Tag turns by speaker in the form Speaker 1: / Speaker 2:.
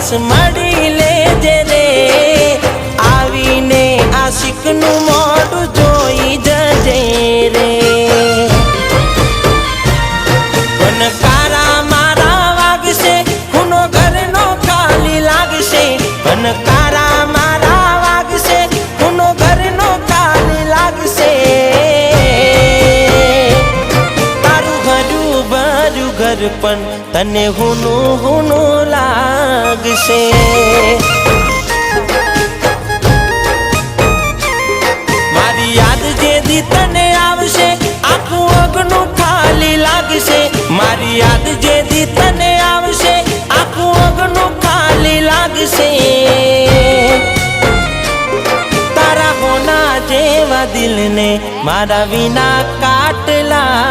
Speaker 1: દિવસ મળી લેજે રે આવીને આશિકનું મોઢું જોઈ જજે રે ભનકારા મારા વાગશે ખૂનો ઘરનો ખાલી લાગશે ભનકારા મારા વાગશે ખૂનો ઘરનો ખાલી લાગશે તારું ભર્યું ભર્યું ઘર પણ તને હુનું લાગશે મારી યાદ જે દી તને આવશે આખું અગનું ખાલી લાગશે મારી યાદ જે દી તને આવશે આખું અગનું ખાલી લાગશે તારા હોના જેવા દિલને મારા વિના કાટલા